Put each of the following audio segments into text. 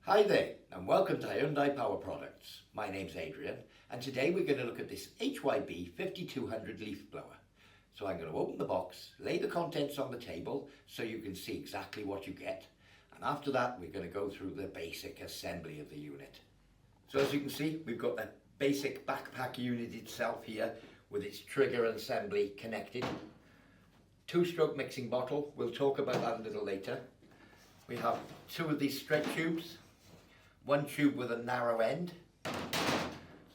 Hi there and welcome to Hyundai Power Products. My name's Adrian and today we're going to look at this HYB5200 leaf blower. So I'm going to open the box, lay the contents on the table so you can see exactly what you get, and after that we're going to go through the basic assembly of the unit. So as you can see, we've got the basic backpack unit itself here with its trigger and assembly connected. Two-stroke mixing bottle, we'll talk about that a little later. We have two of these straight tubes, one tube with a narrow end.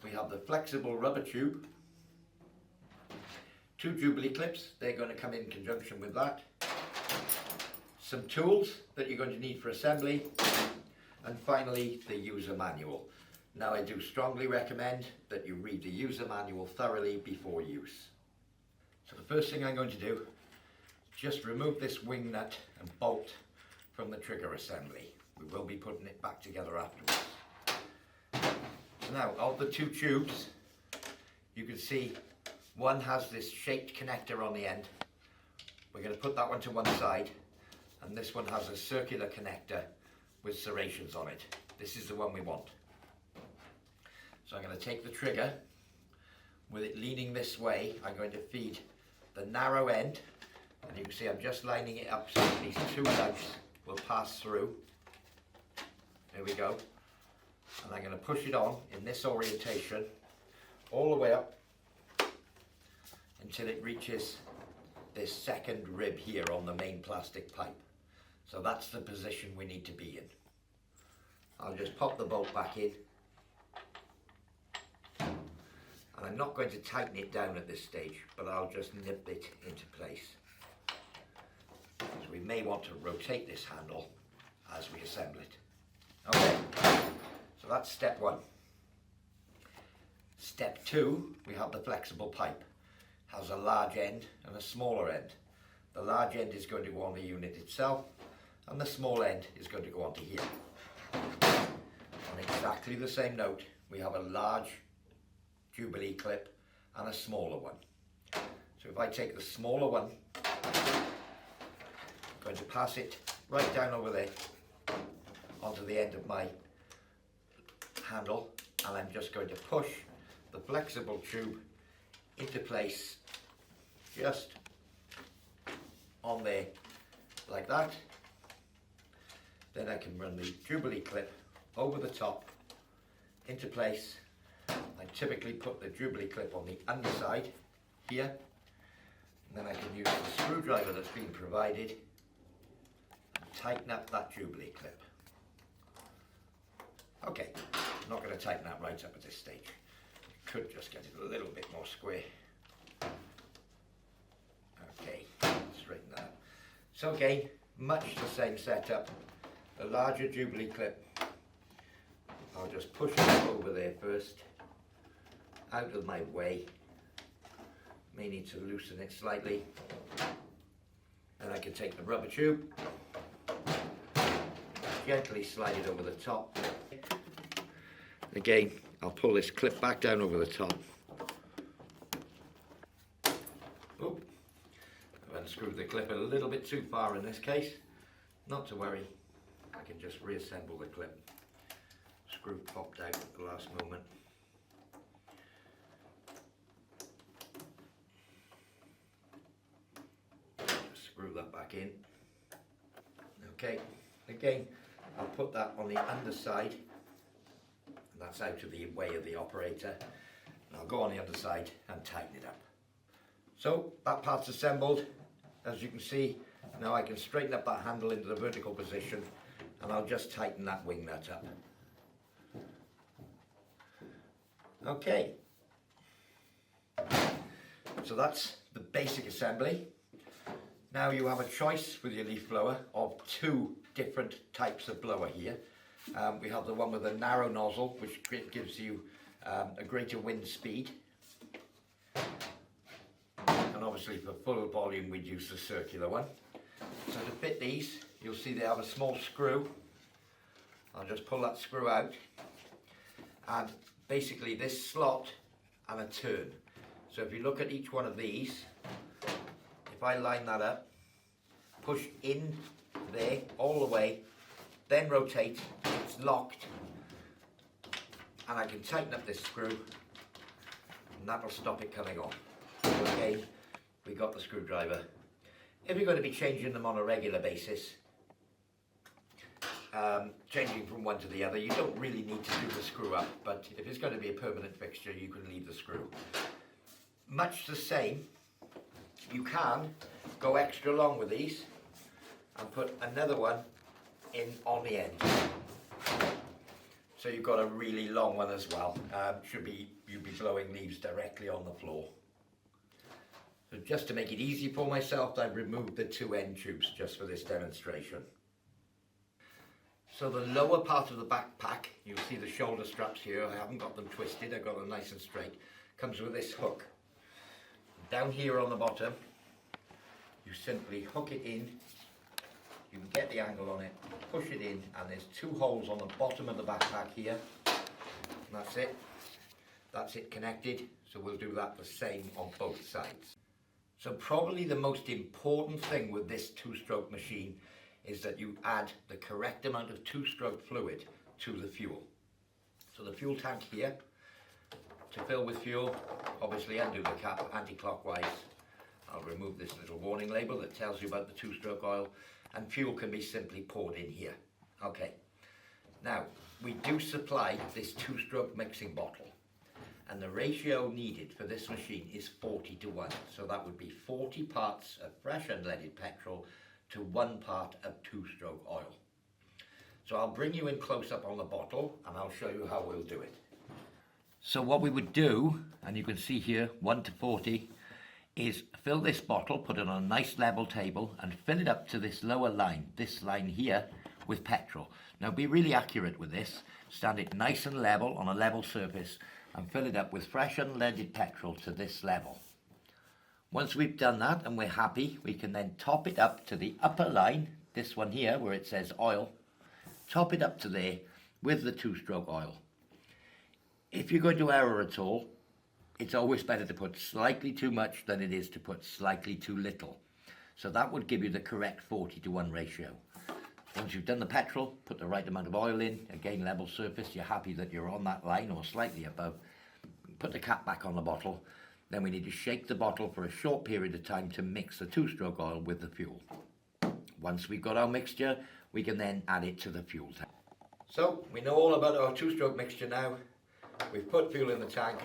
We have the flexible rubber tube, two Jubilee clips, they're going to come in conjunction with that, some tools that you're going to need for assembly, and finally the user manual. Now I do strongly recommend that you read the user manual thoroughly before use. So the first thing I'm going to do, just remove this wing nut and bolt from the trigger assembly. We will be putting it back together afterwards. So now, of the two tubes, you can see one has this shaped connector on the end. We're going to put that one to one side, and this one has a circular connector with serrations on it. This is the one we want. So I'm going to take the trigger, with it leaning this way, I'm going to feed the narrow end, and you can see I'm just lining it up so that these two lugs will pass through. There we go. And I'm going to push it on in this orientation all the way up until it reaches this second rib here on the main plastic pipe. So that's the position we need to be in. I'll just pop the bolt back in. And I'm not going to tighten it down at this stage, but I'll just nip it into place. So we may want to rotate this handle as we assemble it. Okay, so that's step one. Step two, we have the flexible pipe. It has a large end and a smaller end. The large end is going to go on the unit itself, and the small end is going to go onto here. On exactly the same note, we have a large Jubilee clip and a smaller one. So if I take the smaller one, I'm going to pass it right down over there onto the end of my handle, and I'm just going to push the flexible tube into place just on there like that. Then I can run the Jubilee clip over the top into place. I typically put the Jubilee clip on the underside here, and then I can use the screwdriver that's been provided and tighten up that Jubilee clip. Okay, I'm not going to tighten that right up at this stage. Could just get it a little bit more square. Okay, straighten that up. So again, much the same setup. The larger Jubilee clip, I'll just push it over there first, out of my way. May need to loosen it slightly. Then I can take the rubber tube, gently slide it over the top. Again, I'll pull this clip back down over the top. Oop, I've unscrewed the clip a little bit too far in this case. Not to worry, I can just reassemble the clip. Screw popped out at the last moment. Just screw that back in. Okay, again, I'll put that on the underside. That's out of the way of the operator. And I'll go on the other side and tighten it up. So that part's assembled. As you can see, now I can straighten up that handle into the vertical position, and I'll just tighten that wing nut up. Okay. So that's the basic assembly. Now you have a choice with your leaf blower of two different types of blower here. We have the one with a narrow nozzle, which gives you a greater wind speed. And obviously for full volume we'd use the circular one. So to fit these, you'll see they have a small screw. I'll just pull that screw out. And basically this slot and a turn. So if you look at each one of these, if I line that up, push in there all the way, then rotate, it's locked, and I can tighten up this screw, and that'll stop it coming off. Okay, we got the screwdriver. If you're going to be changing them on a regular basis, changing from one to the other, you don't really need to do the screw up, but if it's going to be a permanent fixture, you can leave the screw. Much the same, you can go extra long with these and put another one in on the end. So you've got a really long one as well. You'll be blowing leaves directly on the floor. So just to make it easy for myself, I've removed the two end tubes just for this demonstration. So the lower part of the backpack, you'll see the shoulder straps here, I haven't got them twisted, I've got them nice and straight, comes with this hook. Down here on the bottom, you simply hook it in, you can get the angle on it, push it in, and there's two holes on the bottom of the backpack here, and that's it connected, so we'll do that the same on both sides. So probably the most important thing with this two-stroke machine is that you add the correct amount of two-stroke fluid to the fuel. So the fuel tank here, to fill with fuel, obviously undo the cap anti-clockwise. I'll remove this little warning label that tells you about the two-stroke oil, and fuel can be simply poured in here. Okay, now we do supply this two-stroke mixing bottle, and the ratio needed for this machine is 40:1. So that would be 40 parts of fresh unleaded petrol to 1 part of two-stroke oil. So I'll bring you in close up on the bottle and I'll show you how we'll do it. So what we would do, and you can see here 1 to 40, is fill this bottle, put it on a nice level table and fill it up to this lower line, this line here, with petrol. Now be really accurate with this, stand it nice and level on a level surface and fill it up with fresh unleaded petrol to this level. Once we've done that and we're happy, we can then top it up to the upper line, this one here where it says oil, top it up to there with the two-stroke oil. If you're going to error at all, it's always better to put slightly too much than it is to put slightly too little. So that would give you the correct 40:1 ratio. Once you've done the petrol, put the right amount of oil in, again level surface, you're happy that you're on that line or slightly above, put the cap back on the bottle. Then we need to shake the bottle for a short period of time to mix the two-stroke oil with the fuel. Once we've got our mixture, we can then add it to the fuel tank. So we know all about our two-stroke mixture now. We've put fuel in the tank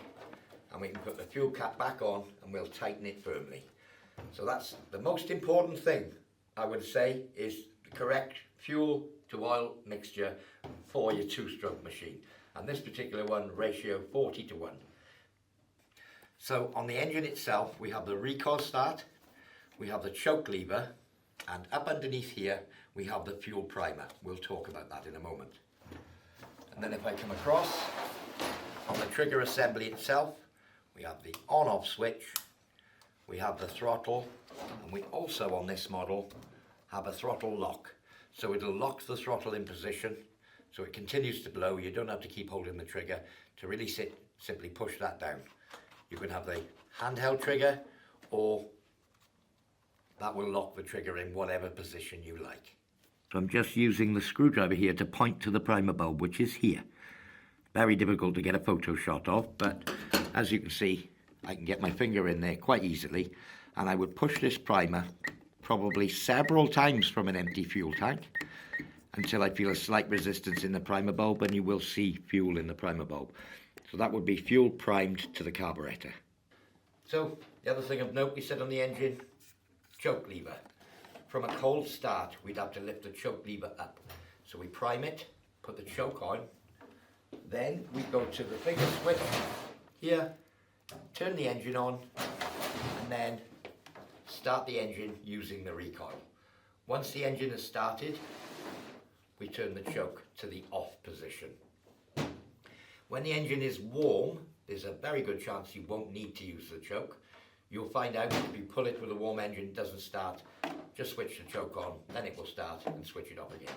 and we can put the fuel cap back on and we'll tighten it firmly. So that's the most important thing, I would say, is the correct fuel to oil mixture for your two-stroke machine. And this particular one, ratio 40:1. So on the engine itself, we have the recoil start, we have the choke lever, and up underneath here, we have the fuel primer. We'll talk about that in a moment. And then if I come across, on the trigger assembly itself, we have the on-off switch, we have the throttle, and we also on this model have a throttle lock. So it'll lock the throttle in position, so it continues to blow. You don't have to keep holding the trigger. To release it, simply push that down. You can have the handheld trigger, or that will lock the trigger in whatever position you like. So I'm just using the screwdriver here to point to the primer bulb, which is here. Very difficult to get a photo shot of, but as you can see, I can get my finger in there quite easily, and I would push this primer probably several times from an empty fuel tank until I feel a slight resistance in the primer bulb, and you will see fuel in the primer bulb. So that would be fuel primed to the carburetor. So the other thing of note we said on the engine, choke lever. From a cold start, we'd have to lift the choke lever up. So we prime it, put the choke on, then we go to the finger switch here, turn the engine on, and then start the engine using the recoil. Once the engine is started, we turn the choke to the off position. When the engine is warm, there's a very good chance you won't need to use the choke. You'll find out if you pull it with a warm engine, it doesn't start, just switch the choke on, then it will start, and switch it off again.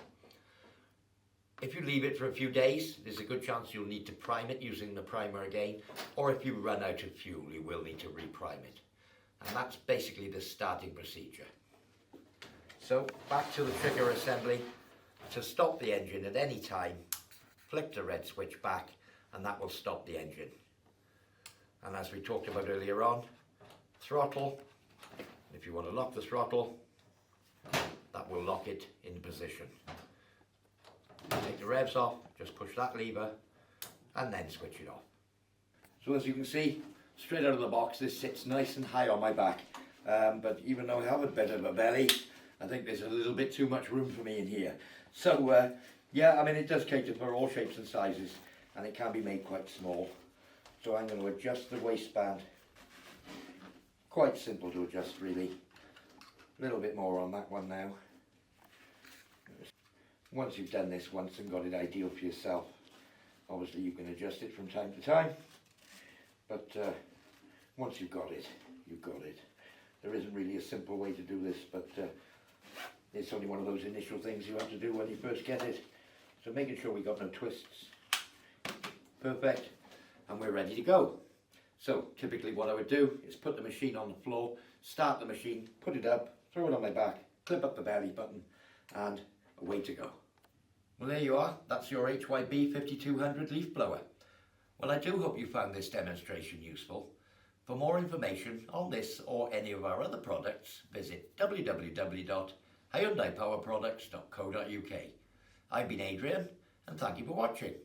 If you leave it for a few days, there's a good chance you'll need to prime it using the primer again, or if you run out of fuel, you will need to reprime it. And that's basically the starting procedure. So back to the trigger assembly. To stop the engine at any time, flick the red switch back and that will stop the engine. And as we talked about earlier on, throttle, if you want to lock the throttle, that will lock it in position. Take the revs off, just push that lever and then switch it off. So as you can see, straight out of the box, this sits nice and high on my back. But even though I have a bit of a belly, I think there's a little bit too much room for me in here. So yeah, I mean, it does cater for all shapes and sizes, and it can be made quite small. So I'm going to adjust the waistband. Quite simple to adjust, really. A little bit more on that one now. Once you've done this once and got it ideal for yourself, obviously you can adjust it from time to time, but once you've got it, you've got it. There isn't really a simple way to do this, but it's only one of those initial things you have to do when you first get it. So making sure we got no twists. Perfect. And we're ready to go. So typically what I would do is put the machine on the floor, start the machine, put it up, throw it on my back, clip up the belly button, and away to go. Well, there you are. That's your HYB5200 leaf blower. Well, I do hope you found this demonstration useful. For more information on this or any of our other products, visit www.hyundaipowerproducts.co.uk. I've been Adrian, and thank you for watching.